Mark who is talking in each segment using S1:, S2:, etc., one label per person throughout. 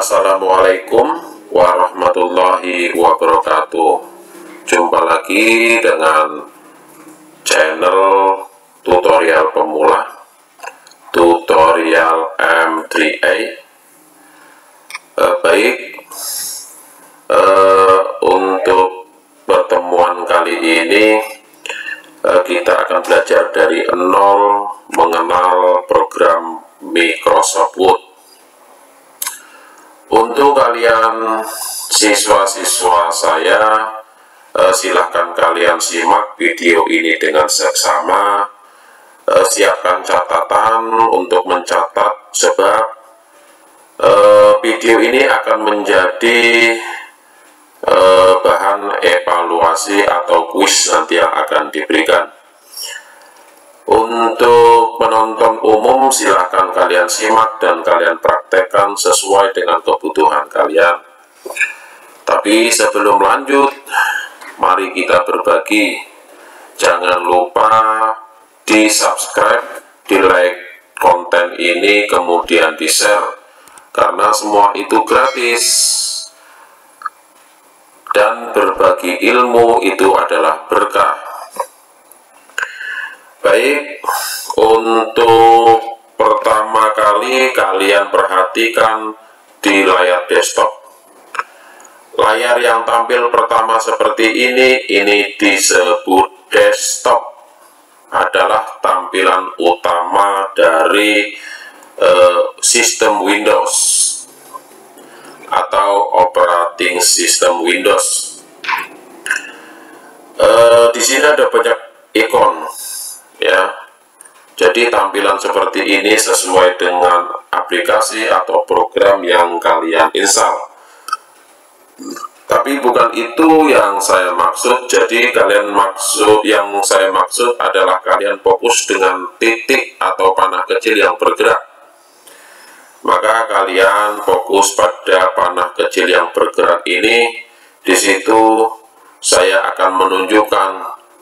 S1: Assalamualaikum warahmatullahi wabarakatuh. Jumpa lagi dengan channel tutorial pemula, tutorial M3A. Untuk pertemuan kali ini kita akan belajar dari nol mengenal program Microsoft Word. Untuk kalian siswa-siswa saya, silahkan kalian simak video ini dengan seksama. Siapkan catatan untuk mencatat, sebab video ini akan menjadi bahan evaluasi atau kuis nanti yang akan diberikan. Untuk penonton umum, silahkan kalian simak dan kalian praktekkan sesuai dengan kebutuhan kalian. Tapi sebelum lanjut, mari kita berbagi. Jangan lupa di subscribe, di like konten ini, kemudian di share, karena semua itu gratis. Dan berbagi ilmu itu adalah berkah. Baik, untuk pertama kali kalian perhatikan di layar desktop. Layar yang tampil pertama seperti ini disebut desktop. Adalah tampilan utama dari sistem Windows atau operating system Windows. Di sini ada banyak ikon. Ya, jadi tampilan seperti ini sesuai dengan aplikasi atau program yang kalian install. Tapi bukan itu yang saya maksud. Jadi yang saya maksud adalah kalian fokus dengan titik atau panah kecil yang bergerak. Maka kalian fokus pada panah kecil yang bergerak ini. Di situ saya akan menunjukkan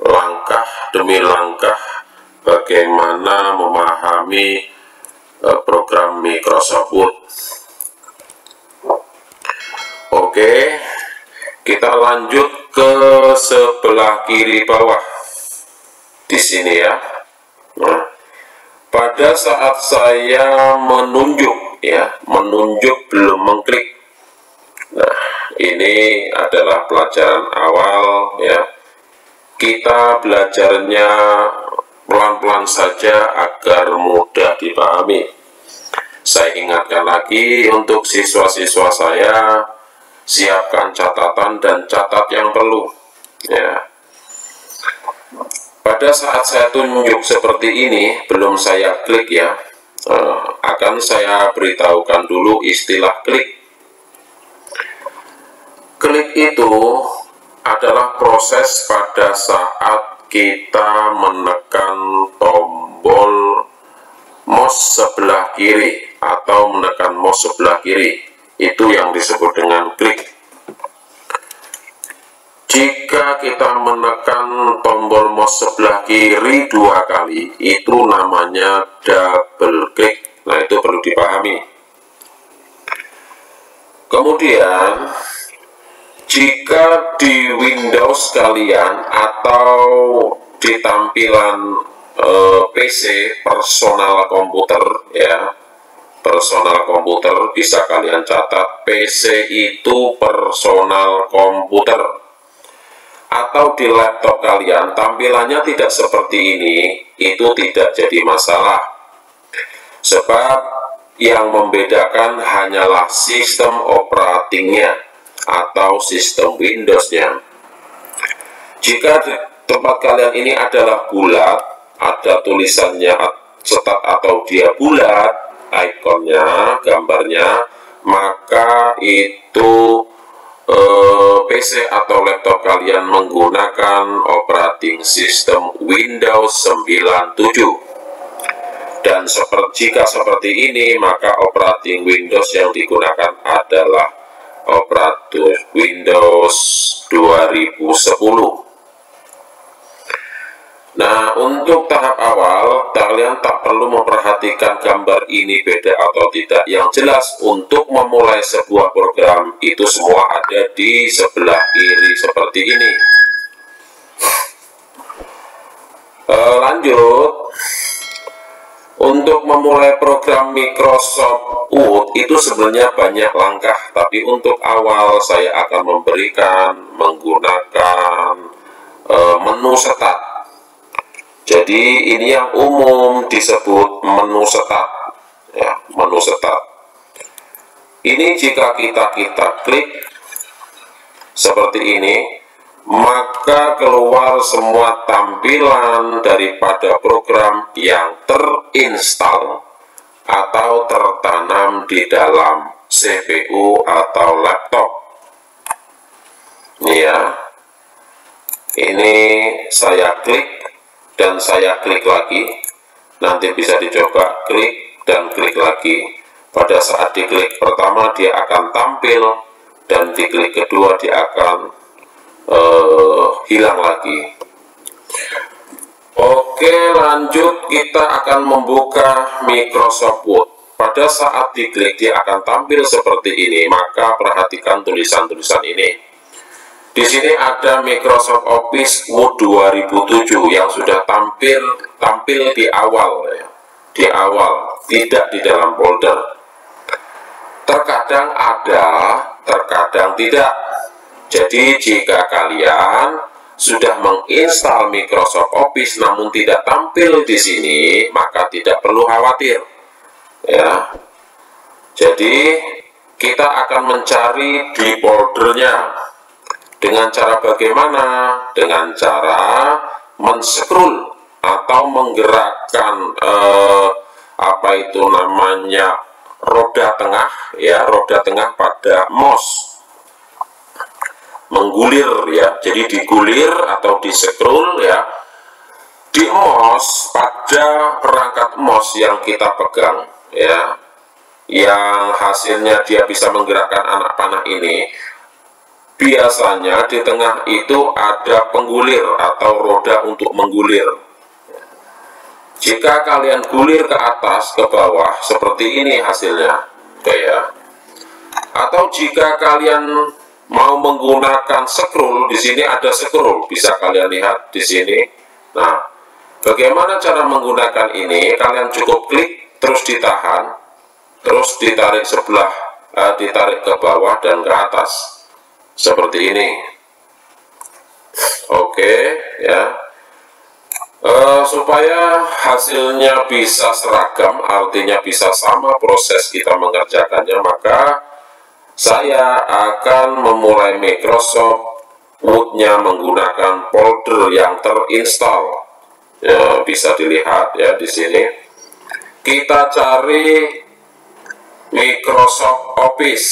S1: langkah demi langkah bagaimana memahami program Microsoft Word. Oke, kita lanjut ke sebelah kiri bawah di sini ya. Nah, pada saat saya menunjuk belum mengklik. Nah, ini adalah pelajaran awal ya. Kita belajarnya pelan-pelan saja agar mudah dipahami. Saya ingatkan lagi untuk siswa-siswa saya, siapkan catatan dan catat yang perlu ya. Pada saat saya tunjuk seperti ini, belum saya klik ya, akan saya beritahukan dulu istilah klik. Klik itu adalah proses pada saat kita menekan tombol mouse sebelah kiri atau menekan mouse sebelah kiri. Itu yang disebut dengan klik. Jika kita menekan tombol mouse sebelah kiri 2 kali, itu namanya double klik. Nah, itu perlu dipahami. Kemudian jika di Windows kalian atau di tampilan PC personal komputer ya, personal komputer bisa kalian catat PC itu personal komputer, atau di laptop kalian tampilannya tidak seperti ini, itu tidak jadi masalah, sebab yang membedakan hanyalah sistem operatingnya atau sistem Windows-nya. Jika di tempat kalian ini adalah bulat, ada tulisannya cetak atau dia bulat, ikonnya, gambarnya, maka itu PC atau laptop kalian menggunakan operating system Windows 97. Dan jika seperti ini, maka operating Windows yang digunakan adalah operator Windows 2010. Nah, untuk tahap awal, kalian tak perlu memperhatikan gambar ini beda atau tidak. Yang jelas, untuk memulai sebuah program, itu semua ada di sebelah kiri seperti ini. Lanjut, untuk memulai program Microsoft Word, itu sebenarnya banyak langkah. Tapi untuk awal, saya akan menggunakan menu start. Jadi ini yang umum disebut menu start, ya, menu start. Ini jika kita klik seperti ini, maka keluar semua tampilan daripada program yang terinstall atau tertanam di dalam CPU atau laptop. Ini ya, ini saya klik dan saya klik lagi. Nanti bisa dicoba klik dan klik lagi. Pada saat diklik pertama dia akan tampil, dan diklik kedua dia akan hilang lagi. Oke, lanjut, kita akan membuka Microsoft Word. Pada saat diklik dia akan tampil seperti ini. Maka perhatikan tulisan-tulisan ini. Di sini ada Microsoft Office Word 2007 yang sudah tampil di awal, ya. Di awal, tidak di dalam folder. Terkadang ada, terkadang tidak. Jadi jika kalian sudah menginstal Microsoft Office namun tidak tampil di sini, maka tidak perlu khawatir, ya. Jadi kita akan mencari di foldernya. Dengan cara bagaimana? Dengan cara men-scroll atau menggerakkan apa itu namanya, roda tengah, ya, roda tengah pada mouse. Menggulir, ya, jadi digulir atau di-scroll, ya, di mouse, pada perangkat mouse yang kita pegang, ya, yang hasilnya dia bisa menggerakkan anak panah ini. Biasanya di tengah itu ada penggulir atau roda untuk menggulir. Jika kalian gulir ke atas, ke bawah, seperti ini hasilnya, ya. Atau jika kalian mau menggunakan scroll, di sini ada scroll, bisa kalian lihat di sini. Nah, bagaimana cara menggunakan ini? Kalian cukup klik, terus ditahan, terus ditarik ditarik ke bawah dan ke atas. Seperti ini. Oke, ya. Supaya hasilnya bisa seragam, artinya bisa sama proses kita mengerjakannya, maka saya akan memulai Microsoft Word-nya menggunakan folder yang terinstall. Ya, bisa dilihat, ya, di sini. Kita cari Microsoft Office.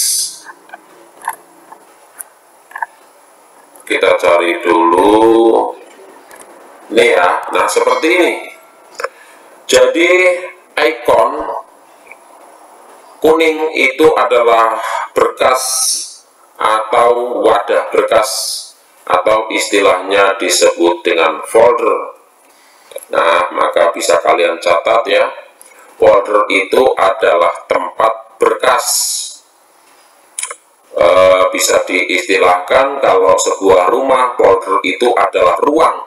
S1: Kita cari dulu, nih ya. Nah, seperti ini. Jadi ikon kuning itu adalah berkas atau wadah berkas, atau istilahnya disebut dengan folder. Nah, maka bisa kalian catat, ya, folder itu adalah tempat berkas. Bisa diistilahkan kalau sebuah rumah, folder itu adalah ruang.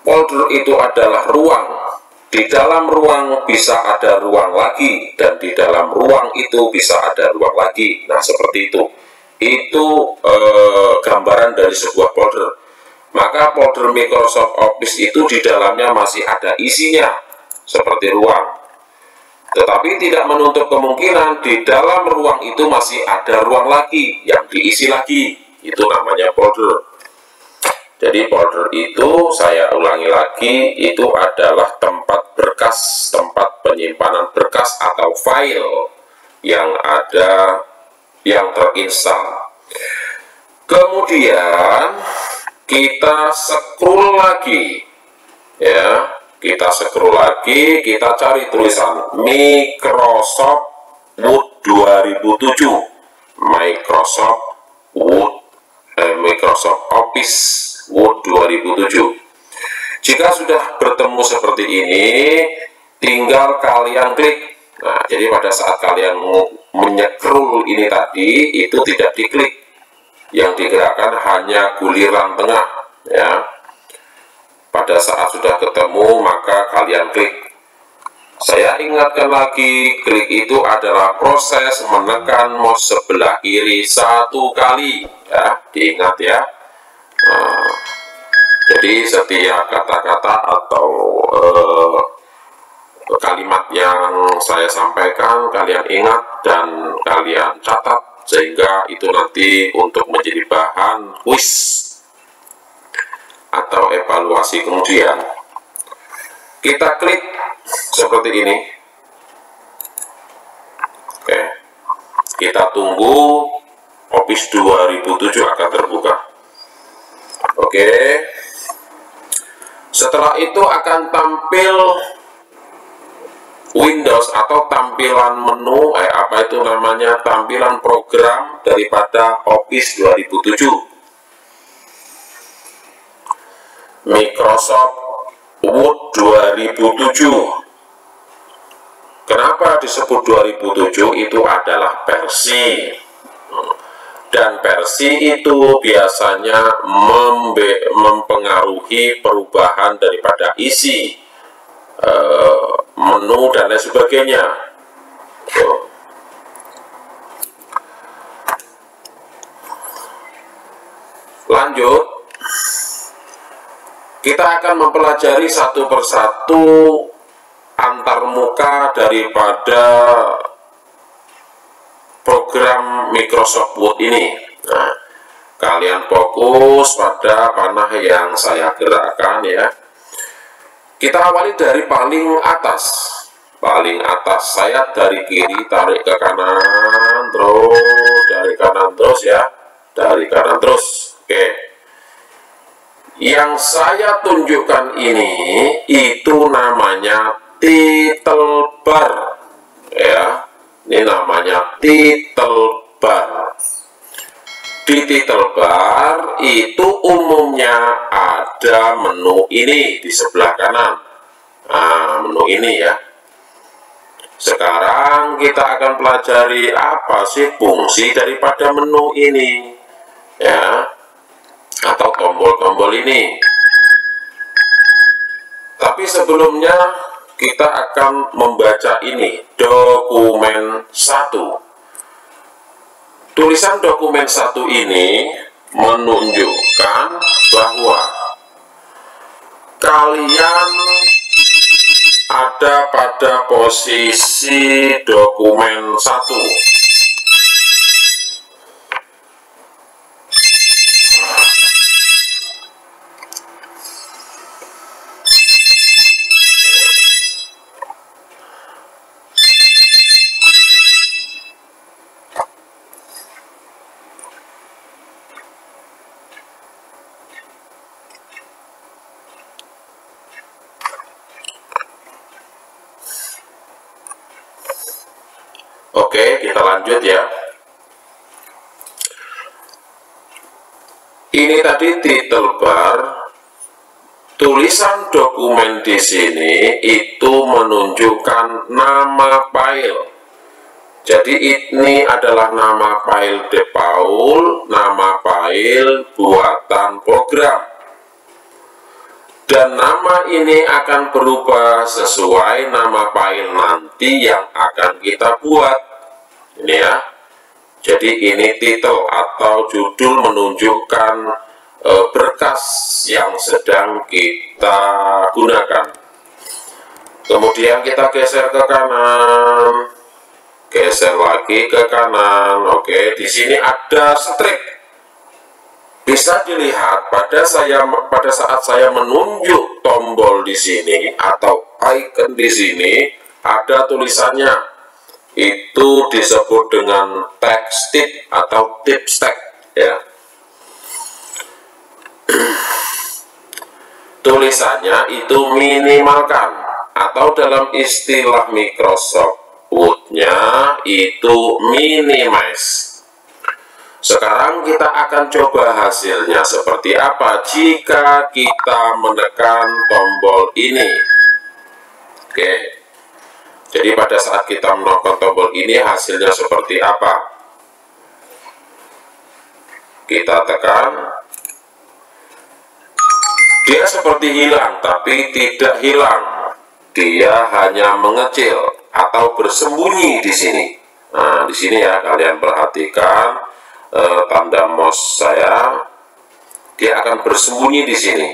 S1: Folder itu adalah ruang. Di dalam ruang bisa ada ruang lagi, dan di dalam ruang itu bisa ada ruang lagi. Nah, seperti itu. Itu gambaran dari sebuah folder. Maka folder Microsoft Office itu di dalamnya masih ada isinya, seperti ruang. Tetapi tidak menutup kemungkinan di dalam ruang itu masih ada ruang lagi yang diisi lagi. Itu namanya folder. Jadi folder itu, saya ulangi lagi, itu adalah tempat berkas, tempat penyimpanan berkas atau file yang ada, yang terinstall. Kemudian kita scroll lagi, ya. Kita scroll lagi, kita cari tulisan Microsoft Word 2007, Microsoft Office Word 2007. Jika sudah bertemu seperti ini, tinggal kalian klik. Nah, jadi pada saat kalian menyekrul ini tadi, itu tidak diklik. Yang digerakkan hanya guliran tengah, ya. Pada saat sudah ketemu, maka kalian klik. Saya ingatkan lagi, klik itu adalah proses menekan mouse sebelah kiri 1 kali, ya. Diingat ya. Nah, jadi setiap kata-kata atau kalimat yang saya sampaikan kalian ingat dan kalian catat, sehingga itu nanti untuk menjadi bahan kuis atau evaluasi kemudian. Kita klik seperti ini. Oke, kita tunggu Office 2007 akan terbuka. Oke, setelah itu akan tampil Windows atau tampilan menu, apa itu namanya, tampilan program daripada Office 2007, Microsoft Word 2007. Kenapa disebut 2007? Itu adalah versi, dan versi itu biasanya mempengaruhi perubahan daripada isi menu dan lain sebagainya. Lanjut, kita akan mempelajari satu persatu antarmuka daripada program Microsoft Word ini. Nah, kalian fokus pada panah yang saya gerakkan ya. Kita awali dari paling atas. Paling atas, saya dari kiri tarik ke kanan, terus dari kanan terus ya. Dari kanan terus. Oke. Yang saya tunjukkan ini itu namanya title bar. Ya. Ini namanya title bar. Di title bar itu umumnya ada menu ini di sebelah kanan. Nah, menu ini ya. Sekarang kita akan pelajari apa sih fungsi daripada menu ini, ya, atau tombol-tombol ini. Tapi sebelumnya kita akan membaca ini, dokumen 1. Tulisan dokumen 1 ini menunjukkan bahwa kalian ada pada posisi dokumen 1. Oke, kita lanjut ya. Ini tadi title bar. Tulisan dokumen di sini itu menunjukkan nama file. Jadi ini adalah nama file default, nama file buatan program. Dan nama ini akan berubah sesuai nama file nanti yang akan kita buat. Ini ya. Jadi ini title atau judul menunjukkan berkas yang sedang kita gunakan. Kemudian kita geser ke kanan, geser lagi ke kanan. Oke, di sini ada strip. Bisa dilihat pada saat saya menunjuk tombol di sini atau icon di sini ada tulisannya. Itu disebut dengan text tip atau tips tag ya. Tulisannya itu minimalkan atau dalam istilah Microsoft Word-nya itu minimize. Sekarang kita akan coba hasilnya seperti apa jika kita menekan tombol ini. Oke, jadi pada saat kita menekan tombol ini hasilnya seperti apa? Kita tekan, dia seperti hilang, tapi tidak hilang. Dia hanya mengecil atau bersembunyi di sini. Nah, di sini ya, kalian perhatikan tanda mouse saya, dia akan bersembunyi di sini.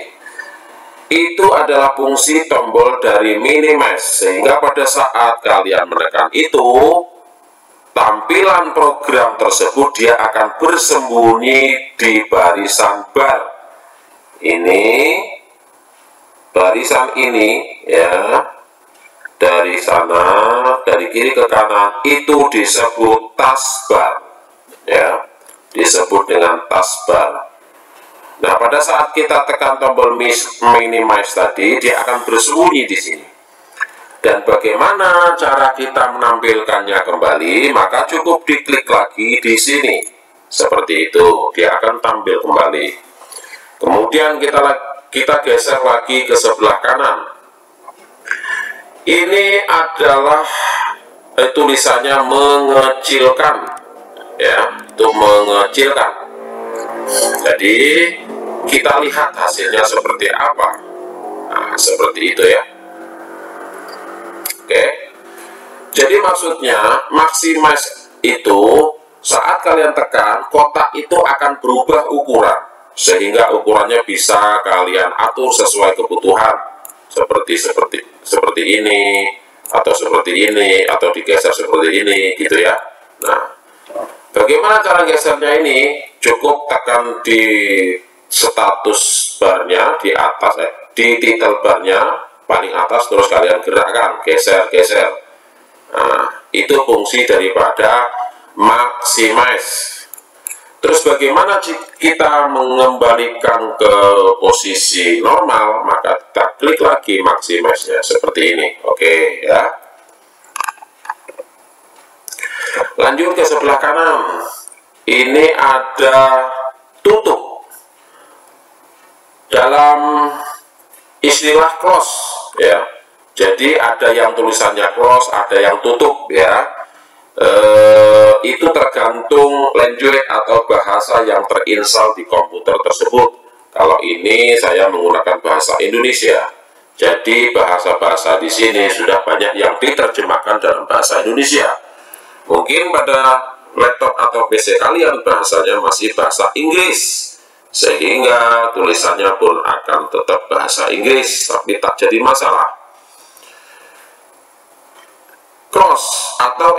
S1: Itu adalah fungsi tombol dari minimize, sehingga pada saat kalian menekan itu, tampilan program tersebut dia akan bersembunyi di barisan bar. Ini barisan ini ya, dari sana, dari kiri ke kanan, itu disebut taskbar ya, disebut dengan taskbar. Nah, pada saat kita tekan tombol minimize tadi, dia akan bersembunyi di sini. Dan bagaimana cara kita menampilkannya kembali? Maka cukup diklik lagi di sini, seperti itu, dia akan tampil kembali. Kemudian kita geser lagi ke sebelah kanan. Ini adalah tulisannya mengecilkan, ya, itu mengecilkan. Jadi kita lihat hasilnya seperti apa. Nah, seperti itu ya. Oke, jadi maksudnya maximize itu saat kalian tekan, kotak itu akan berubah ukuran, sehingga ukurannya bisa kalian atur sesuai kebutuhan, seperti ini, atau seperti ini, atau digeser seperti ini, gitu ya. Nah, bagaimana cara gesernya ini? Cukup tekan di status barnya di atas, di title barnya paling atas, terus kalian gerakkan, geser. Nah, itu fungsi daripada maximize. Terus bagaimana kita mengembalikan ke posisi normal? Maka kita klik lagi maximize-nya seperti ini. Oke ya. Lanjut ke sebelah kanan. Ini ada tutup. Dalam istilah close ya. Jadi ada yang tulisannya close, ada yang tutup ya. Itu tergantung language atau bahasa yang terinstal di komputer tersebut. Kalau ini saya menggunakan bahasa Indonesia. Jadi bahasa-bahasa di sini sudah banyak yang diterjemahkan dalam bahasa Indonesia. Mungkin pada laptop atau PC kalian bahasanya masih bahasa Inggris, sehingga tulisannya pun akan tetap bahasa Inggris, tapi tak jadi masalah. Cross atau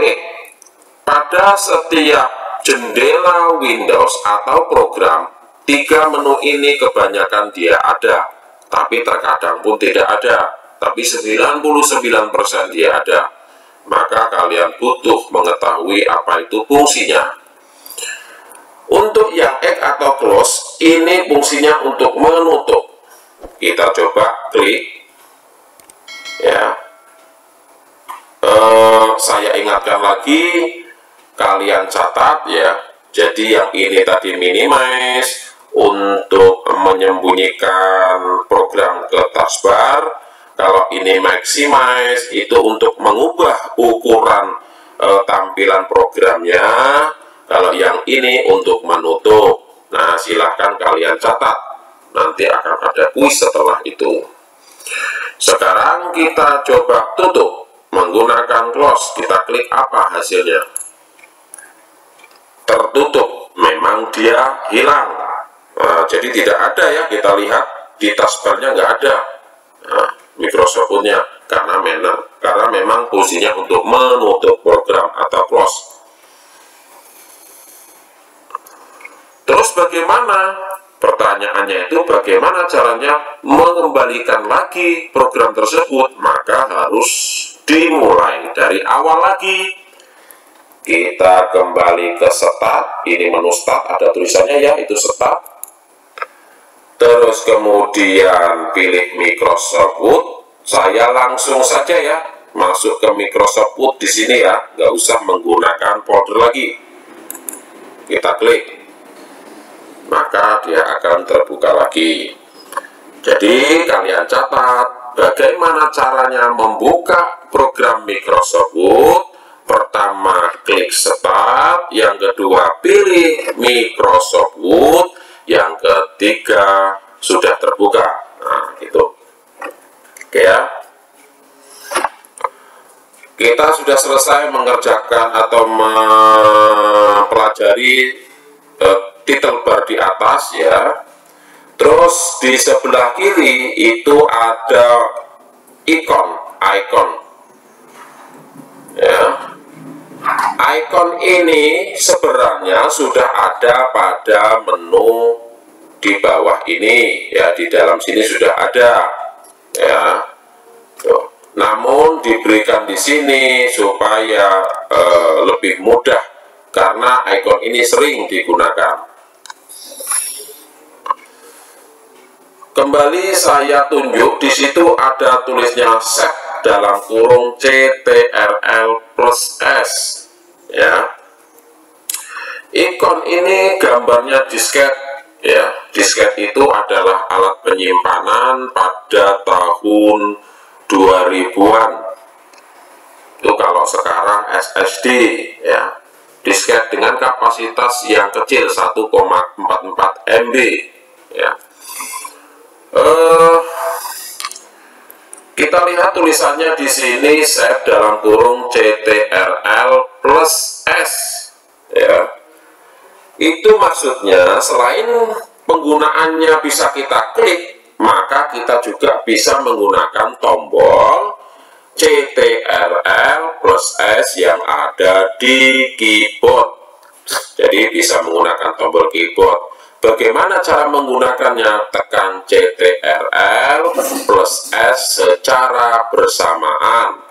S1: pada setiap jendela Windows atau program, 3 menu ini kebanyakan dia ada, tapi terkadang pun tidak ada, tapi 99% dia ada. Maka kalian butuh mengetahui apa itu fungsinya. Untuk yang X atau close, ini fungsinya untuk menutup. Kita coba klik ya. Saya ingatkan lagi, kalian catat ya. Jadi yang ini tadi minimize untuk menyembunyikan program ke taskbar. Kalau ini maximize itu untuk mengubah ukuran tampilan programnya. Kalau yang ini untuk menutup. Nah, silahkan kalian catat. Nanti akan ada kuis setelah itu. Sekarang kita coba tutup menggunakan close. Kita klik apa hasilnya? Tertutup. Memang dia hilang. Nah, jadi tidak ada ya, kita lihat di taskbarnya nggak ada. Nah, Microsoft punya, karena memang fungsinya untuk menutup program atau close. Terus bagaimana? Pertanyaannya itu bagaimana caranya mengembalikan lagi program tersebut? Maka harus dimulai dari awal lagi. Kita kembali ke start. Ini menu start, ada tulisannya ya, itu start. Terus kemudian pilih Microsoft Word. Saya langsung saja ya masuk ke Microsoft Word di sini ya, nggak usah menggunakan folder lagi. Kita klik. maka dia akan terbuka lagi. Jadi kalian catat bagaimana caranya membuka program Microsoft Word. Pertama, klik Start, yang kedua pilih Microsoft Word, yang ketiga sudah terbuka. Nah, gitu. Oke ya. Kita sudah selesai mengerjakan atau mempelajari title bar di atas ya. Terus di sebelah kiri itu ada icon ya. Icon ini sebenarnya sudah ada pada menu di bawah ini ya, di dalam sini sudah ada ya. Tuh. Namun diberikan di sini supaya lebih mudah karena icon ini sering digunakan. Kembali saya tunjuk, di situ ada tulisnya set dalam kurung CTRL+S ya. Ikon ini gambarnya disket ya. Disket itu adalah alat penyimpanan pada tahun 2000-an. Itu kalau sekarang SSD ya. Disket dengan kapasitas yang kecil 1,44 MB ya. Kita lihat tulisannya di sini set dalam kurung CTRL+S ya. Itu maksudnya selain penggunaannya bisa kita klik, maka kita juga bisa menggunakan tombol CTRL+S yang ada di keyboard. Jadi bisa menggunakan tombol keyboard. Bagaimana cara menggunakannya? Tekan CTRL+S secara bersamaan.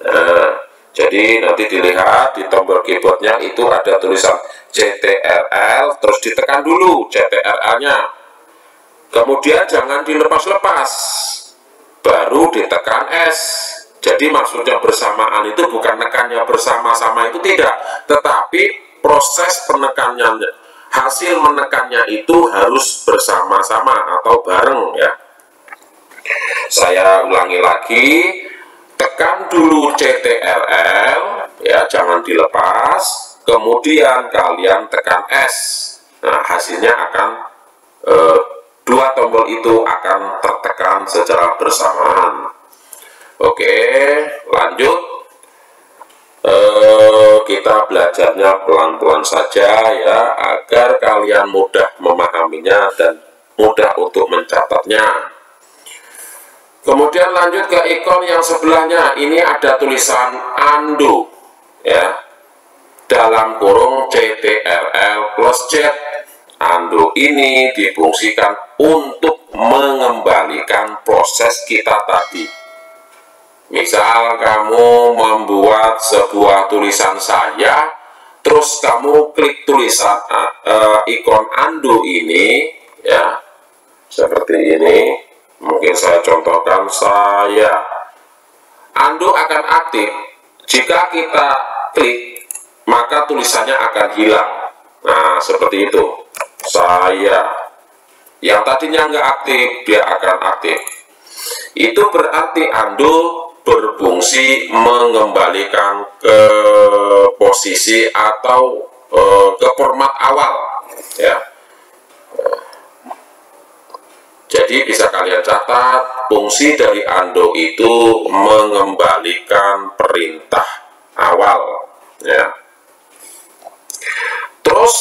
S1: Nah, jadi nanti dilihat di tombol keyboardnya itu ada tulisan CTRL, terus ditekan dulu CTRL-nya. Kemudian jangan dilepas-lepas, baru ditekan S. Jadi maksudnya bersamaan itu bukan nekannya bersama-sama itu tidak, tetapi proses penekannya, hasil menekannya itu harus bersama-sama atau bareng ya. Saya ulangi lagi, tekan dulu CTRL ya, jangan dilepas, kemudian kalian tekan S. Nah, hasilnya akan dua tombol itu akan tertekan secara bersamaan. Oke, lanjut. Kita belajarnya pelan-pelan saja ya, agar kalian mudah memahaminya dan mudah untuk mencatatnya. Kemudian lanjut ke ikon yang sebelahnya. Ini ada tulisan undo ya, dalam kurung CTRL+Z. Undo ini difungsikan untuk mengembalikan proses kita tadi. Misal kamu membuat sebuah tulisan saya, terus kamu klik tulisan ikon undo ini ya, seperti ini. Mungkin saya contohkan, saya undo akan aktif jika kita klik, maka tulisannya akan hilang. Nah, seperti itu. Saya yang tadinya nggak aktif, dia akan aktif. Itu berarti undo berfungsi mengembalikan ke posisi atau ke format awal ya. Jadi bisa kalian catat, fungsi dari undo itu mengembalikan perintah awal ya. Terus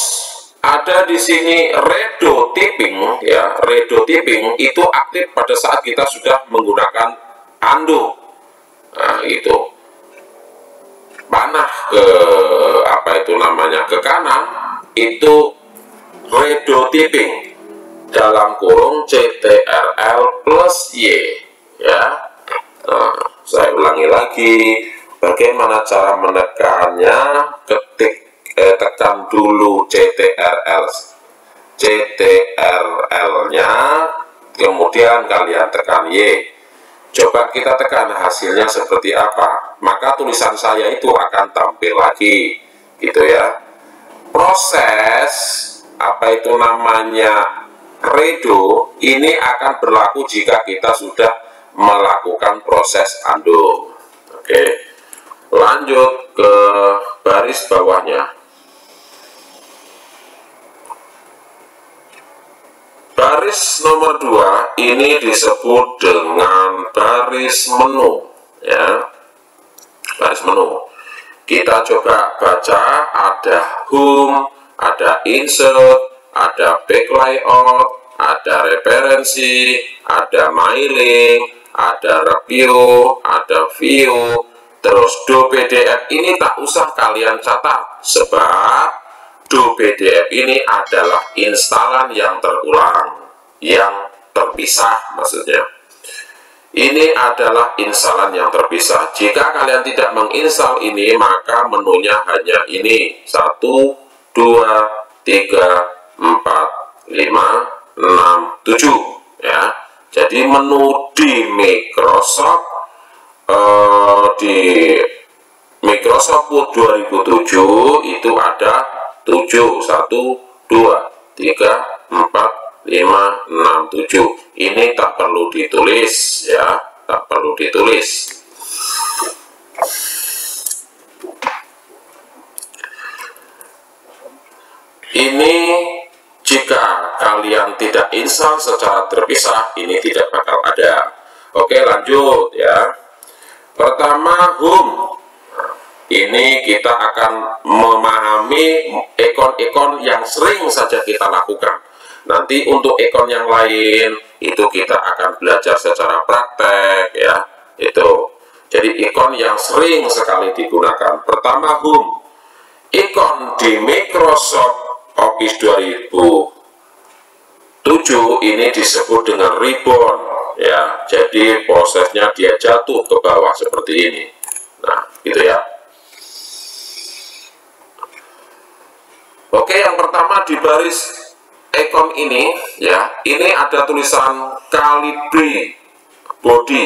S1: ada di sini redo typing ya. Redo typing itu aktif pada saat kita sudah menggunakan undo. Nah, itu panah ke ke kanan, itu redo typing dalam kurung CTRL+Y ya. Nah, saya ulangi lagi, bagaimana cara menekannya? Tekan dulu CTRL-nya, kemudian kalian tekan Y. Coba kita tekan, hasilnya seperti apa? Maka tulisan saya itu akan tampil lagi, gitu ya. Proses apa itu namanya redo ini akan berlaku jika kita sudah melakukan proses undo. Oke, lanjut ke baris bawahnya. Baris nomor 2 ini disebut dengan baris menu, ya. Baris menu. Kita coba baca, ada home, ada insert, ada back layout, ada referensi, ada my link, ada review, ada view, terus do PDF ini tak usah kalian catat, sebab do PDF ini adalah instalan yang terulang, yang terpisah maksudnya. Ini adalah instalan yang terpisah. Jika kalian tidak menginstal ini, maka menunya hanya ini 1, 2, 3, 4, 5, 6, 7 ya. Jadi menu di Microsoft Word 2007 itu ada 7, 1, 2, 3, 4, 5, 6, 7. Ini tak perlu ditulis ya, tak perlu ditulis. Ini jika kalian tidak install secara terpisah, ini tidak bakal ada. Oke, lanjut ya. Pertama, home. Ini kita akan memahami ikon-ikon yang sering saja kita lakukan. Nanti untuk ikon yang lain itu kita akan belajar secara praktek ya. Itu. Jadi ikon yang sering sekali digunakan. Pertama, home. Ikon di Microsoft Office 2007 ini disebut dengan ribbon ya. Jadi prosesnya dia jatuh ke bawah seperti ini. Nah, gitu ya. Oke, yang pertama di baris ikon ini ya, ini ada tulisan Calibri body.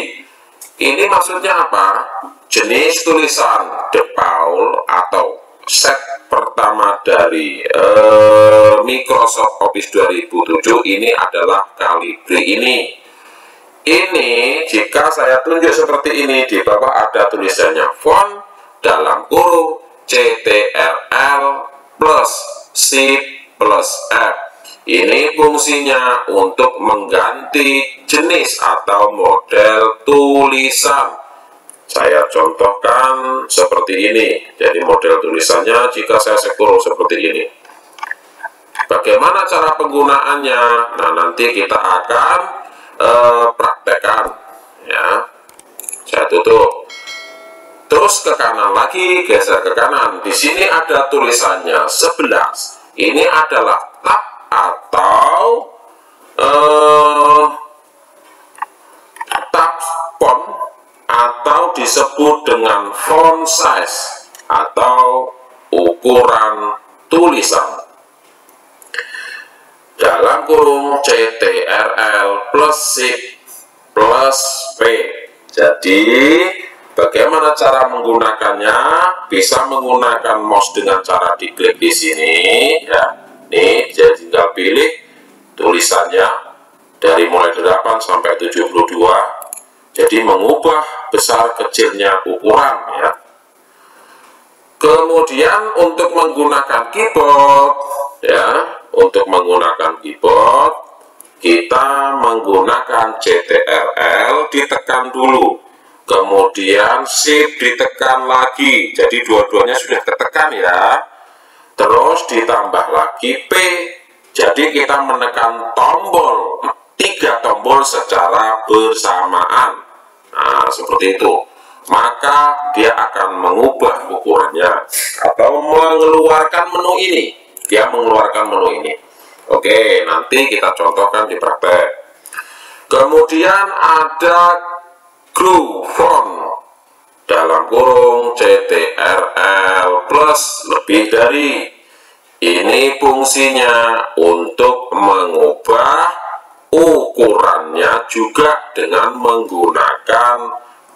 S1: Ini maksudnya apa? Jenis tulisan default atau set pertama dari Microsoft Office 2007 ini adalah Calibri ini. Ini jika saya tunjuk seperti ini, di bawah ada tulisannya font dalam kurung CTRL plus Shift plus F. Ini fungsinya untuk mengganti jenis atau model tulisan. Saya contohkan seperti ini. Jadi model tulisannya jika saya scroll seperti ini. Bagaimana cara penggunaannya? Nah, nanti kita akan praktekkan ya. Saya tutup. Terus ke kanan lagi, geser ke kanan. Di sini ada tulisannya 11. Ini adalah tab atau tab font atau disebut dengan font size atau ukuran tulisan. Dalam kurung CTRL plus Shift plus P. Jadi bagaimana cara menggunakannya? Bisa menggunakan mouse dengan cara diklik di sini ya. Nih, jadi tinggal pilih tulisannya dari mulai 8 sampai 72. Jadi mengubah besar kecilnya ukuran ya. Kemudian untuk menggunakan keyboard ya, untuk menggunakan keyboard kita menggunakan CTRL ditekan dulu. Kemudian Shift ditekan lagi, jadi dua-duanya sudah tertekan ya. Terus ditambah lagi P, jadi kita menekan tombol 3 tombol secara bersamaan. Nah, seperti itu. Maka dia akan mengubah ukurannya atau mengeluarkan menu ini. Dia mengeluarkan menu ini. Oke, nanti kita contohkan di praktek. Kemudian ada Grow font dalam kurung CTRL plus lebih dari. Ini fungsinya untuk mengubah ukurannya juga dengan menggunakan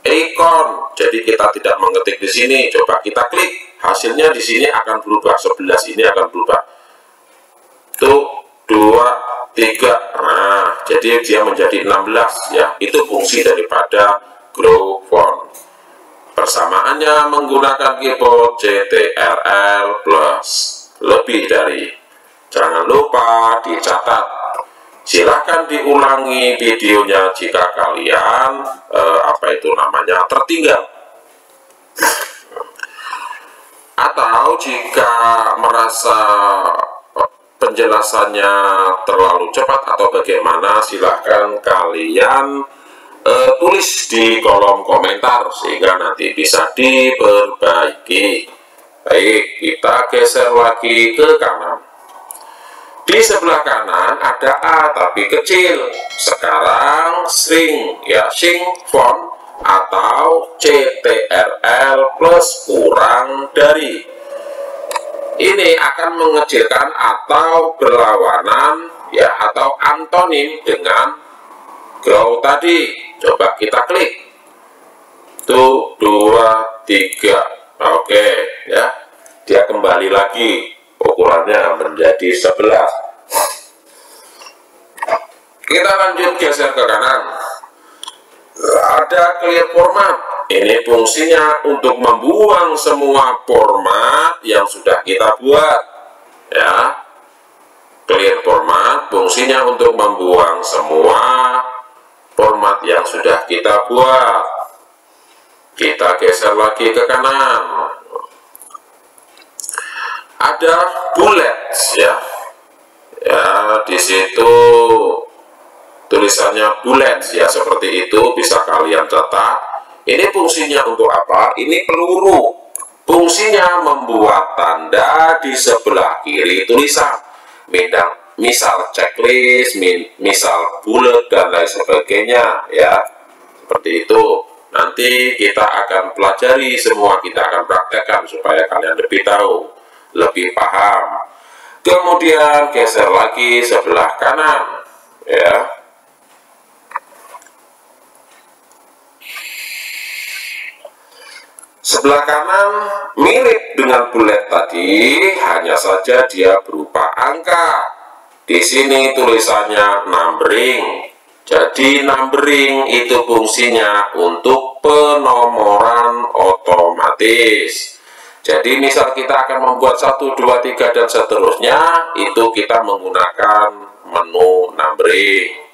S1: ikon. Jadi kita tidak mengetik di sini, coba kita klik, hasilnya di sini akan berubah. 11 ini akan berubah. Tuh 2, 3. Nah, jadi dia menjadi 16 ya. Itu fungsi daripada grow font. Persamaannya menggunakan keyboard CTRL plus lebih dari. Jangan lupa dicatat. Silahkan diulangi videonya jika kalian tertinggal. Atau jika merasa penjelasannya terlalu cepat atau bagaimana, silahkan kalian tulis di kolom komentar sehingga nanti bisa diperbaiki. Baik, kita geser lagi ke kanan. Di sebelah kanan ada A tapi kecil. Sekarang shrink ya, shrink font atau CTRL plus kurang dari. Ini akan mengecilkan atau berlawanan ya, atau antonim dengan grow tadi. Coba kita klik. Tuh 2, 3. Oke ya. Dia kembali lagi. Ukurannya menjadi 11. Kita lanjut geser ke kanan. Ada clear format. Ini fungsinya untuk membuang semua format yang sudah kita buat. Ya. Clear format fungsinya untuk membuang semua format yang sudah kita buat. Kita geser lagi ke kanan. Ada bullets ya. Ya, di situ tulisannya bullets ya, seperti itu bisa kalian catat. Ini fungsinya untuk apa? Ini peluru. Fungsinya membuat tanda di sebelah kiri tulisan. Misal checklist, misal bullet dan lain sebagainya ya. Seperti itu. Nanti kita akan pelajari semua, kita akan praktekkan supaya kalian lebih tahu, lebih paham. Kemudian geser lagi sebelah kanan ya. Sebelah kanan mirip dengan bullet tadi, hanya saja dia berupa angka. Di sini tulisannya numbering. Jadi numbering itu fungsinya untuk penomoran otomatis. Jadi misal kita akan membuat 1, 2, 3 dan seterusnya, itu kita menggunakan menu numbering.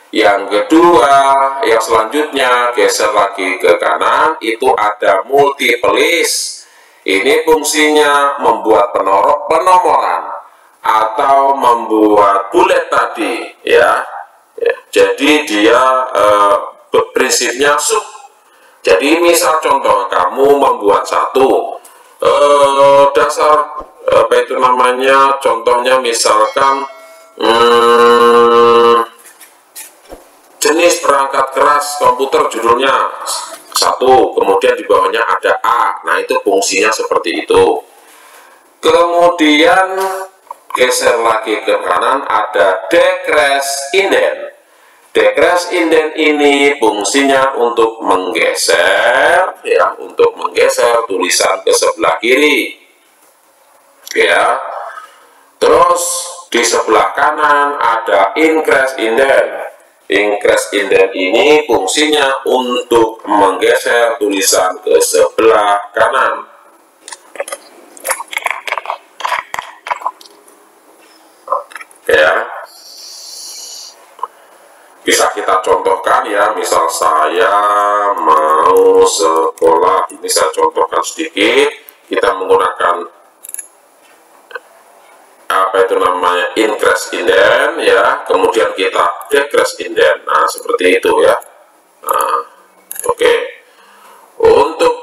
S1: Yang kedua, yang selanjutnya geser lagi ke kanan, itu ada multiple list. Ini fungsinya membuat penomoran atau membuat bullet tadi ya. Jadi dia prinsipnya sub. Jadi misal contoh kamu membuat satu dasar contohnya misalkan jenis perangkat keras komputer, judulnya 1, kemudian di bawahnya ada A. Nah, itu fungsinya seperti itu. Kemudian geser lagi ke kanan, ada decrease indent. Decrease indent ini fungsinya untuk menggeser ya, untuk menggeser tulisan ke sebelah kiri ya. Terus di sebelah kanan ada increase indent. Increase indent ini fungsinya untuk menggeser tulisan ke sebelah kanan. Ya, bisa kita contohkan ya. Misal saya mau sekolah, ini saya contohkan sedikit. Kita menggunakan increase indent ya, kemudian kita decrease indent. Nah, seperti itu ya. Nah, oke. Untuk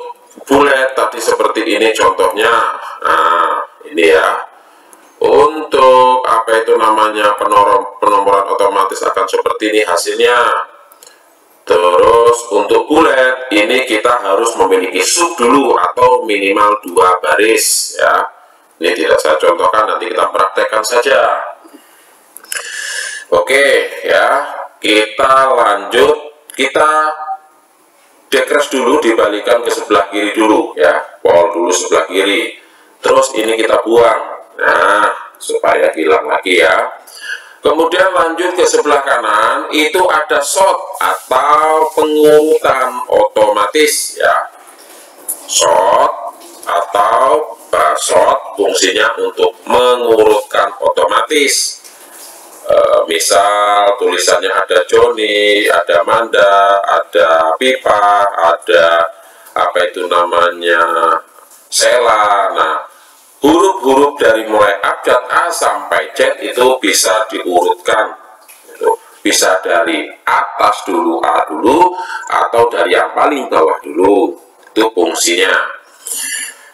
S1: bullet tadi seperti ini contohnya. Nah, ini ya. Untuk penomoran otomatis akan seperti ini hasilnya. Terus untuk bullet ini kita harus memiliki sub dulu atau minimal 2 baris ya. Ini tidak saya contohkan, nanti kita praktekkan saja. Oke ya, kita lanjut. Kita decrease dulu, dibalikan ke sebelah kiri dulu ya. Pol dulu sebelah kiri. Terus ini kita buang. Nah, supaya hilang lagi ya. Kemudian lanjut ke sebelah kanan, itu ada sort atau pengurutan otomatis ya. Sort atau sort fungsinya untuk mengurutkan otomatis. Misal tulisannya ada Joni, ada Manda, ada Pipa, ada apa itu namanya Sela. Nah, huruf-huruf dari mulai abjad A sampai Z itu bisa diurutkan. Bisa dari atas dulu, A dulu, atau dari yang paling bawah dulu. Itu fungsinya.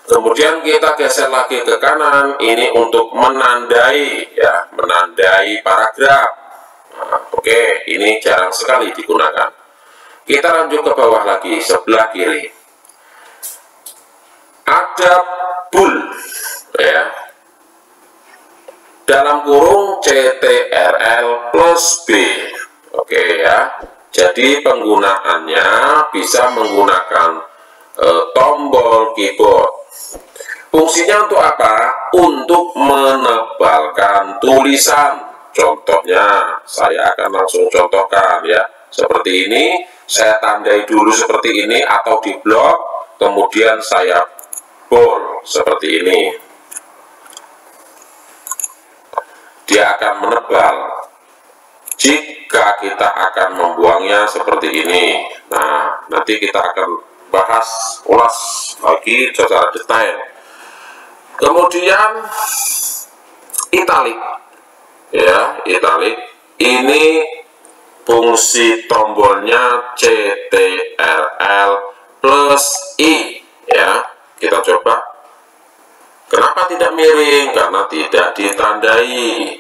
S1: Kemudian kita geser lagi ke kanan, ini untuk menandai ya, menandai paragraf. Nah, oke, ini jarang sekali digunakan. Kita lanjut ke bawah lagi, sebelah kiri. Ada bool ya, dalam kurung CTRL plus B. Oke ya, jadi penggunaannya bisa menggunakan tombol keyboard. Fungsinya untuk apa? Untuk menebalkan tulisan. Contohnya saya akan langsung contohkan ya, seperti ini. Saya tandai dulu seperti ini atau di blok, kemudian saya bold seperti ini. Dia akan menebal jika kita akan membuangnya seperti ini. Nah, nanti kita akan bahas ulas lagi secara detail. Kemudian italic ya, italic ini fungsi tombolnya CTRL plus I ya. Kita coba. Kenapa tidak miring? Karena tidak ditandai.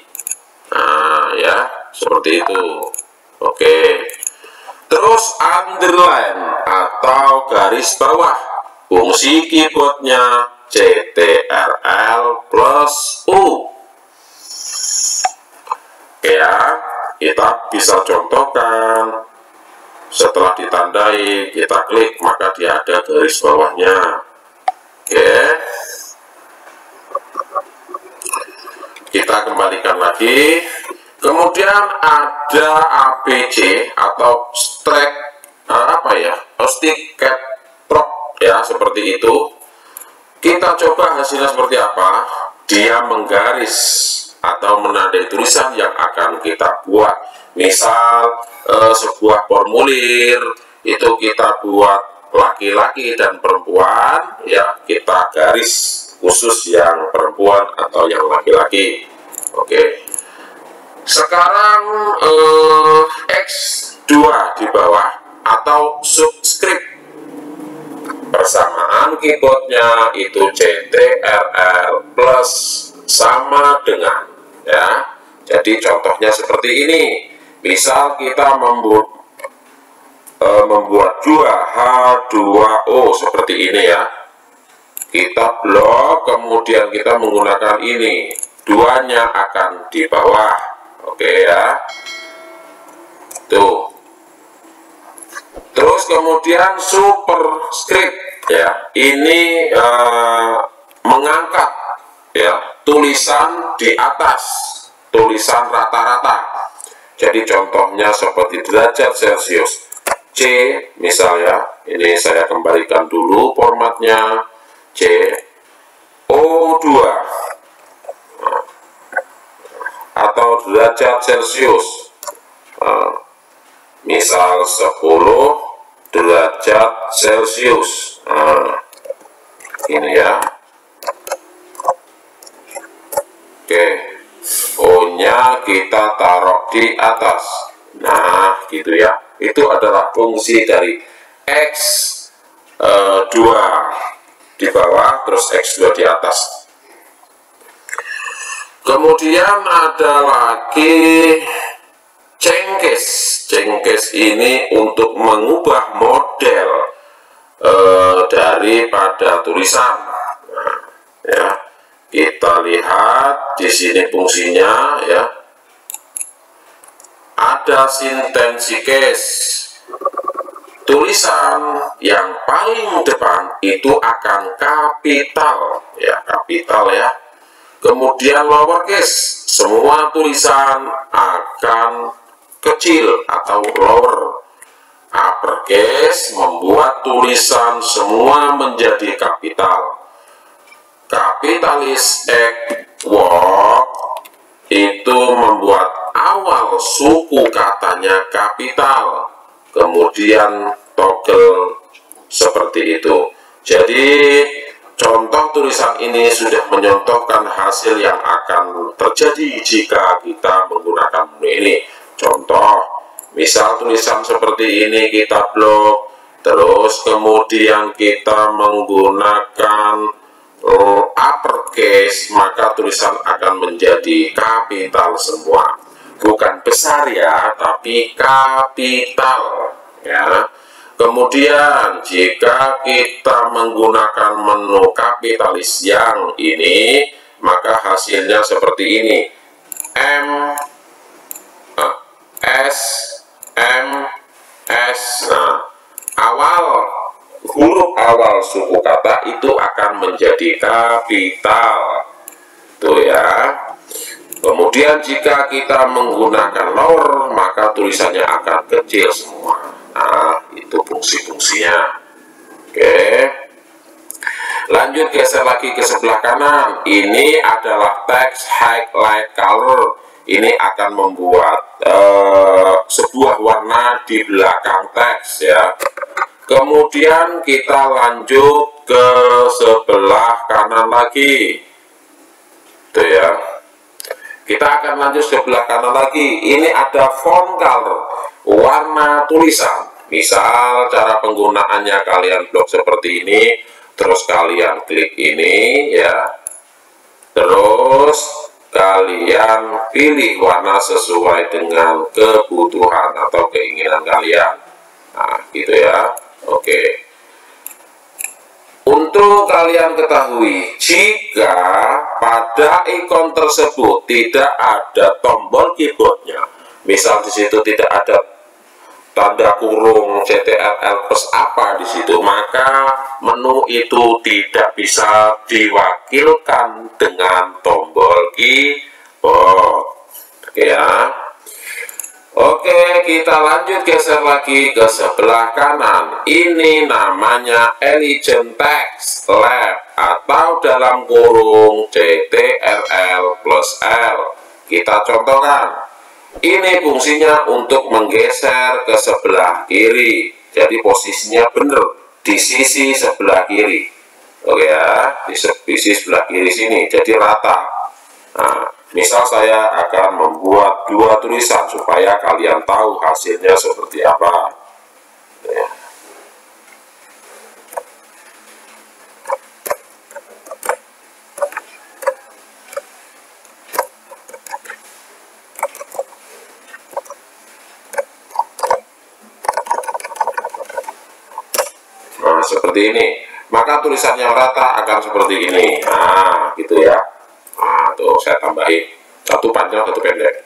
S1: Nah ya, seperti itu. Oke. Terus underline atau garis bawah, fungsi keyboardnya CTRL plus U. Ya, kita bisa contohkan. Setelah ditandai, kita klik, maka dia ada garis bawahnya. Oke, kita kembalikan lagi. Kemudian ada APC atau stack stick caps ya, seperti itu. Kita coba hasilnya seperti apa. Dia menggaris atau menandai tulisan yang akan kita buat. Misal sebuah formulir itu kita buat laki-laki dan perempuan ya, kita garis khusus yang perempuan atau yang laki-laki. Oke, sekarang X2 di bawah atau subscript, persamaan keyboardnya itu CTRL plus sama dengan ya. Jadi contohnya seperti ini. Misal kita membuat 2H2O seperti ini ya. Kita blok, kemudian kita menggunakan ini. Duanya akan di bawah. Oke ya. Tuh. Terus kemudian superscript ya. Ini mengangkat ya tulisan di atas, tulisan rata-rata. Jadi contohnya seperti derajat Celcius. C misalnya, ini saya kembalikan dulu formatnya, C O2 atau derajat Celcius, misal 10 derajat Celcius. Ini ya. Oke, O-nya kita taruh di atas. Nah gitu ya. Itu adalah fungsi dari X2 di bawah, terus X2 di atas. Kemudian ada lagi cengkes. Cengkes ini untuk mengubah model daripada tulisan. Nah, ya, kita lihat di sini fungsinya ya. Ada sintensi case. Tulisan yang paling depan itu akan kapital ya, kapital ya. Kemudian lowercase, semua tulisan akan kecil atau lower. Uppercase membuat tulisan semua menjadi kapital. Kapitalis walk itu membuat awal suku katanya kapital, kemudian toggle seperti itu. Jadi contoh tulisan ini sudah menyontohkan hasil yang akan terjadi jika kita menggunakan menu ini. Contoh, misal tulisan seperti ini kita blok, terus kemudian kita menggunakan uppercase, maka tulisan akan menjadi kapital semua. Bukan besar ya, tapi kapital ya. Kemudian jika kita menggunakan menu kapitalis yang ini, maka hasilnya seperti ini. Nah, huruf awal suku kata itu akan menjadi kapital. Tuh ya. Kemudian jika kita menggunakan lower, maka tulisannya akan kecil semua. Nah, itu fungsi-fungsinya. Oke. Lanjut geser lagi ke sebelah kanan. Ini adalah text highlight color. Ini akan membuat sebuah warna di belakang teks ya. Kemudian kita lanjut ke sebelah kanan lagi. Tuh ya. Kita akan lanjut sebelah kanan lagi. Ini ada font color, warna tulisan. Misal cara penggunaannya kalian blok seperti ini, terus kalian klik ini ya. Terus kalian pilih warna sesuai dengan kebutuhan atau keinginan kalian. Nah, gitu ya. Oke. Untuk kalian ketahui, jika pada ikon tersebut tidak ada tombol keyboardnya, misal di situ tidak ada tanda kurung CTRL plus apa di situ, maka menu itu tidak bisa diwakilkan dengan tombol keyboard. Oke ya. Oke, kita lanjut geser lagi ke sebelah kanan. Ini namanya Elegant Text Lab atau dalam kurung CTRL plus L. Kita contohkan. Ini fungsinya untuk menggeser ke sebelah kiri. Jadi posisinya benar di sisi sebelah kiri. Oke ya, di sisi sebelah kiri sini. Jadi rata. Nah, misal saya akan membuat dua tulisan supaya kalian tahu hasilnya seperti apa. Ya. Nah, seperti ini. Maka tulisannya rata akan seperti ini. Nah, gitu ya. Nah, tuh saya tambahin satu panjang satu pendek.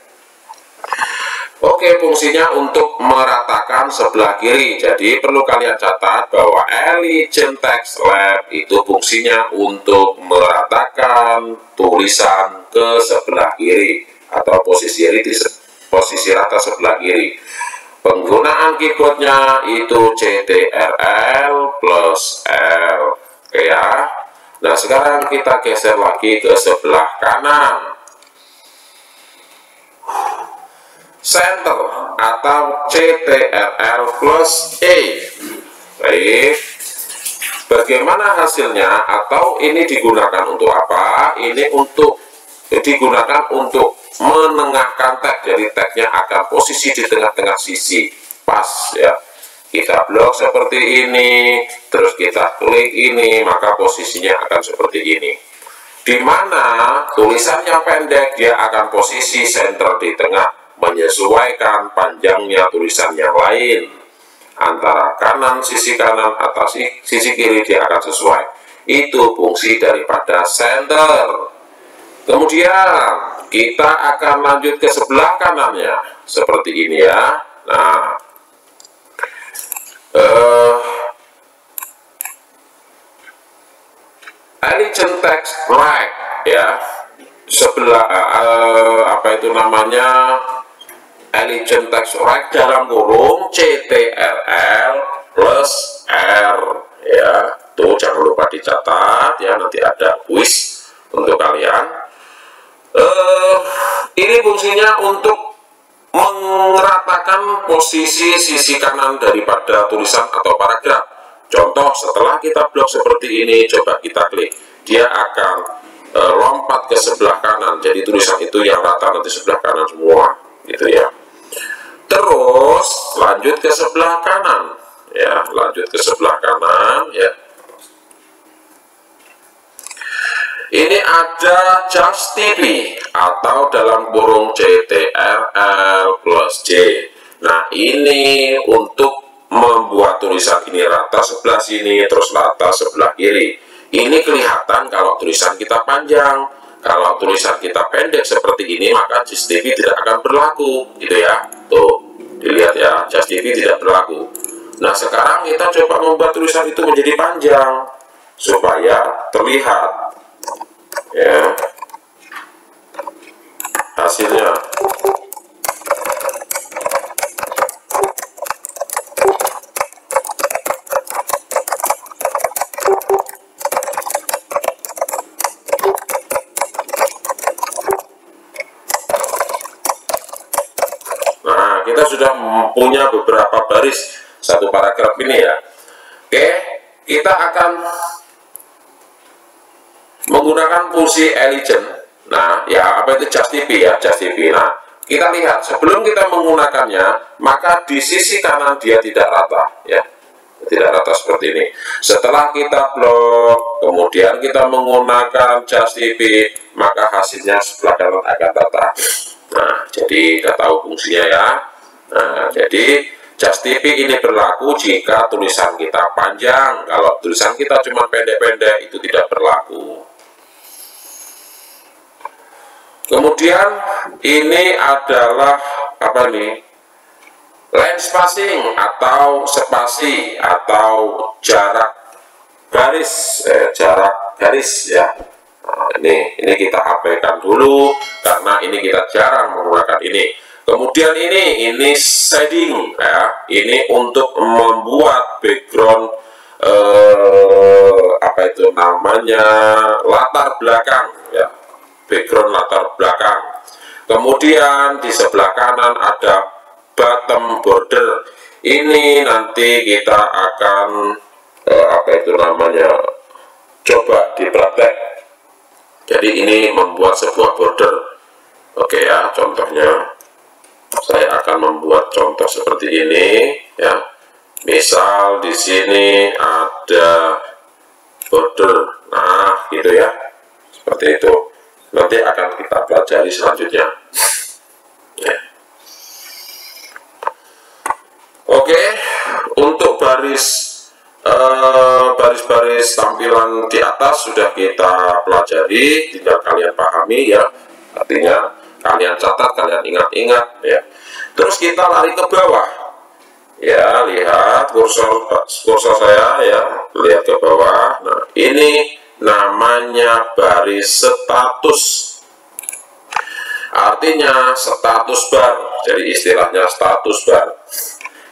S1: Oke, fungsinya untuk meratakan sebelah kiri. Jadi perlu kalian catat bahwa Elegant Text Lab itu fungsinya untuk meratakan tulisan ke sebelah kiri atau posisi rata sebelah kiri. Penggunaan keyboardnya itu CTRL plus L. Oke ya. Nah, sekarang kita geser lagi ke sebelah kanan. Center atau CTRL plus E. Baik. Bagaimana hasilnya atau ini digunakan untuk apa? Ini digunakan untuk menengahkan teks. Jadi teksnya akan posisi di tengah-tengah sisi. Pas ya. Kita blok seperti ini, terus kita klik ini, maka posisinya akan seperti ini. Di mana tulisannya pendek, dia akan posisi center di tengah, menyesuaikan panjangnya tulisan yang lain. Antara sisi kanan atau sisi kiri dia akan sesuai. Itu fungsi daripada center. Kemudian kita akan lanjut ke sebelah kanannya, seperti ini ya. Nah, Elegant Text Right ya. sebelah apa itu namanya, Elegant Text Right dalam kurung CTRL plus R ya. Tuh jangan lupa dicatat ya, nanti ada kuis untuk kalian. Ini fungsinya untuk meratakan posisi sisi kanan daripada tulisan atau paragraf. Contoh, setelah kita blok seperti ini, coba kita klik, dia akan lompat ke sebelah kanan, jadi tulisan itu yang rata nanti sebelah kanan semua gitu ya. Terus lanjut ke sebelah kanan ya, lanjut ke sebelah kanan ya. Ini ada Just TV atau dalam kurung CTRL plus J. Nah, ini untuk membuat tulisan ini rata sebelah sini, terus rata sebelah kiri. Ini kelihatan kalau tulisan kita panjang. Kalau tulisan kita pendek seperti ini, maka Just TV tidak akan berlaku, gitu ya. Tuh, dilihat ya, Just TV tidak berlaku. Nah, sekarang kita coba membuat tulisan itu menjadi panjang supaya terlihat ya hasilnya. Nah, kita sudah punya beberapa baris satu paragraf ini ya. Oke, kita akan menggunakan fungsi Elegant. Nah, ya apa itu Just TV ya, Just TV. Nah, kita lihat sebelum kita menggunakannya, maka di sisi kanan dia tidak rata ya, tidak rata seperti ini. Setelah kita blok, kemudian kita menggunakan Just TV, maka hasilnya sebelah kanan akan rata. Nah, jadi kita tahu fungsinya ya. Nah, jadi Just TV ini berlaku jika tulisan kita panjang. Kalau tulisan kita cuma pendek-pendek, itu tidak berlaku. Kemudian ini adalah apa nih? Line spacing atau spasi atau jarak garis, jarak garis ya. Nah, ini kita abaikan dulu karena ini kita jarang menggunakan ini. Kemudian ini shading ya. Ini untuk membuat background apa itu namanya, latar belakang ya. Background latar belakang. Kemudian di sebelah kanan ada bottom border. Ini nanti kita akan apa itu namanya, coba dipraktek. Jadi ini membuat sebuah border. Oke ya, contohnya saya akan membuat contoh seperti ini ya. Misal di sini ada border. Nah, gitu ya. Seperti itu. Nanti akan kita pelajari selanjutnya ya. Oke, untuk baris-baris tampilan di atas sudah kita pelajari, tinggal kalian pahami ya, artinya kalian catat, kalian ingat-ingat ya. Terus kita lari ke bawah ya, lihat kursor saya ya, lihat ke bawah. Nah, ini namanya baris status, artinya status bar, jadi istilahnya status bar.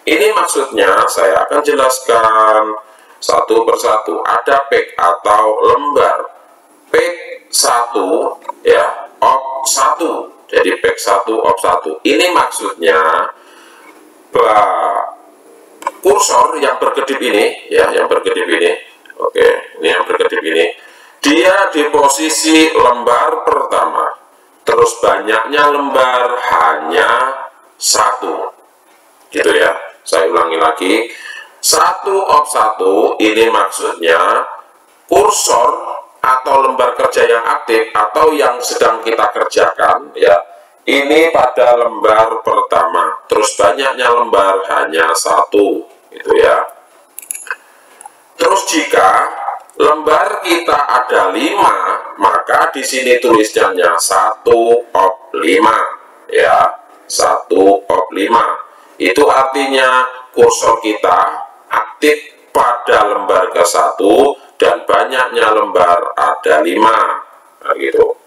S1: Ini maksudnya saya akan jelaskan satu persatu. Ada page atau lembar, page 1 ya, op 1, jadi page 1 op 1. Ini maksudnya kursor yang berkedip ini ya, yang berkedip ini. Oke, ini yang berkedip ini, dia di posisi lembar pertama, terus banyaknya lembar hanya 1, gitu ya. Saya ulangi lagi, 1 op 1 ini maksudnya kursor atau lembar kerja yang aktif atau yang sedang kita kerjakan ya, ini pada lembar pertama, terus banyaknya lembar hanya 1, gitu ya. Terus jika lembar kita ada 5, maka di sini tulisannya 1 op 5 ya, 1 op 5. Itu artinya kursor kita aktif pada lembar ke-1 dan banyaknya lembar ada 5. Nah, gitu.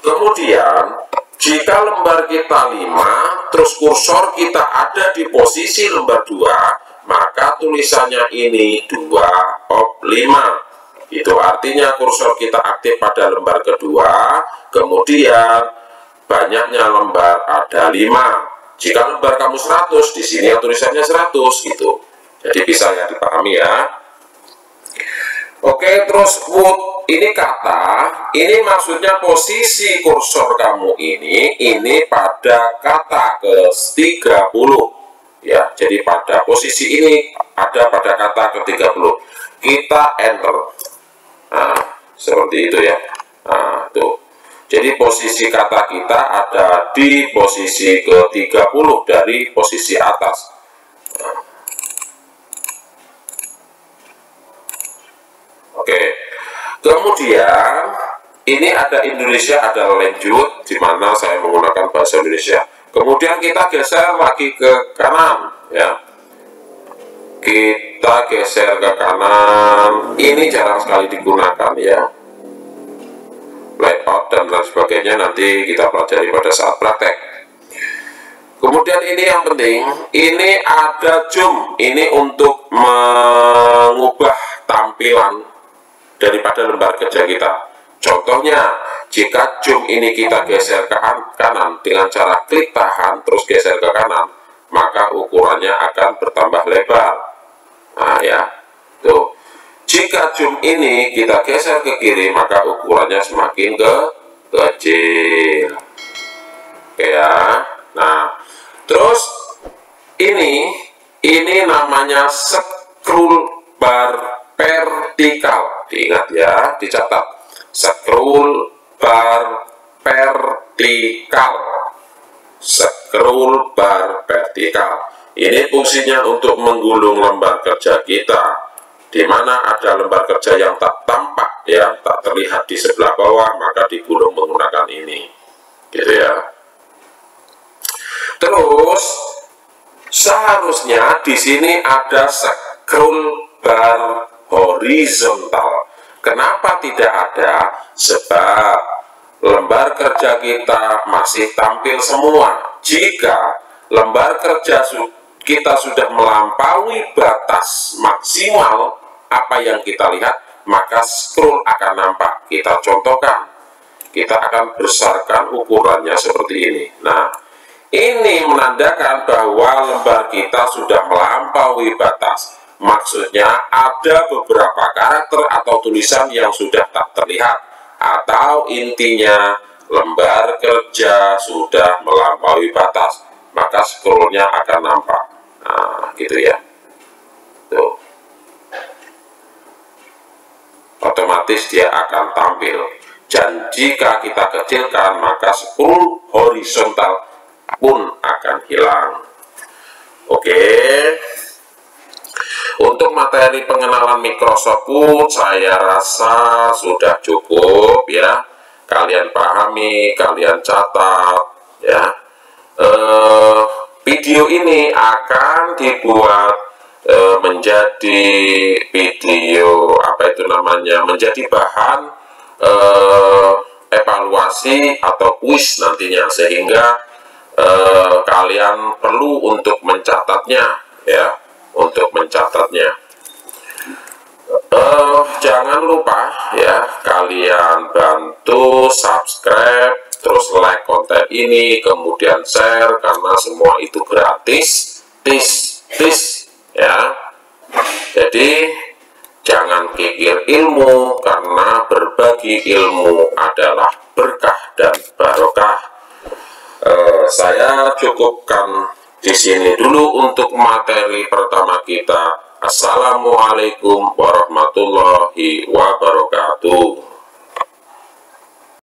S1: Kemudian jika lembar kita 5, terus kursor kita ada di posisi lembar 2, maka tulisannya ini 2/5. Itu artinya kursor kita aktif pada lembar kedua, kemudian banyaknya lembar ada 5. Jika lembar kamu 100, di sini tulisannya 100 gitu. Jadi bisa ya dipahami ya. Oke, terus would ini kata, ini maksudnya posisi kursor kamu ini pada kata ke-30 ya. Jadi pada posisi ini ada pada kata ke-30. Kita enter. Nah, seperti itu ya. Nah, tuh. Jadi posisi kata kita ada di posisi ke-30 dari posisi atas. Nah. Oke. Kemudian ini ada Indonesia, ada lanjut, di mana saya menggunakan bahasa Indonesia. Kemudian kita geser lagi ke kanan ya. Kita geser ke kanan. Ini jarang sekali digunakan ya. Layout dan lain sebagainya nanti kita pelajari pada saat praktek. Kemudian ini yang penting, ini ada zoom. Ini untuk mengubah tampilan daripada lembar kerja kita. Contohnya, jika zoom ini kita geser ke kanan dengan cara klik tahan terus geser ke kanan, maka ukurannya akan bertambah lebar. Nah ya, tuh. Jika zoom ini kita geser ke kiri, maka ukurannya semakin kecil. Oke ya. Nah, terus ini namanya scroll bar vertikal. Diingat ya, dicatat. Scroll bar vertikal. Scroll bar vertikal. Ini fungsinya untuk menggulung lembar kerja kita. Di mana ada lembar kerja yang tak tampak ya, tak terlihat di sebelah bawah, maka digulung menggunakan ini. Gitu ya. Terus seharusnya di sini ada scroll bar horizontal. Kenapa tidak ada? Sebab lembar kerja kita masih tampil semua. Jika lembar kerja kita sudah melampaui batas maksimal apa yang kita lihat, maka scroll akan nampak. Kita contohkan. Kita akan besarkan ukurannya seperti ini. Nah, ini menandakan bahwa lembar kita sudah melampaui batas. Maksudnya ada beberapa karakter atau tulisan yang sudah tak terlihat, atau intinya lembar kerja sudah melampaui batas, maka scrollnya akan nampak. Nah, gitu ya. Tuh. Otomatis dia akan tampil. Dan jika kita kecilkan, maka scroll horizontal pun akan hilang. Oke. Untuk materi pengenalan Microsoft Word saya rasa sudah cukup ya. Kalian pahami, kalian catat ya. Video ini akan dibuat menjadi video menjadi bahan evaluasi atau kuis nantinya, sehingga kalian perlu untuk mencatatnya ya. Untuk mencatatnya, jangan lupa ya, kalian bantu subscribe, terus like konten ini, kemudian share, karena semua itu gratis, tis ya. Jadi jangan kikir ilmu, karena berbagi ilmu adalah berkah dan barokah. Saya cukupkan di sini dulu untuk materi pertama kita. Assalamualaikum warahmatullahi wabarakatuh.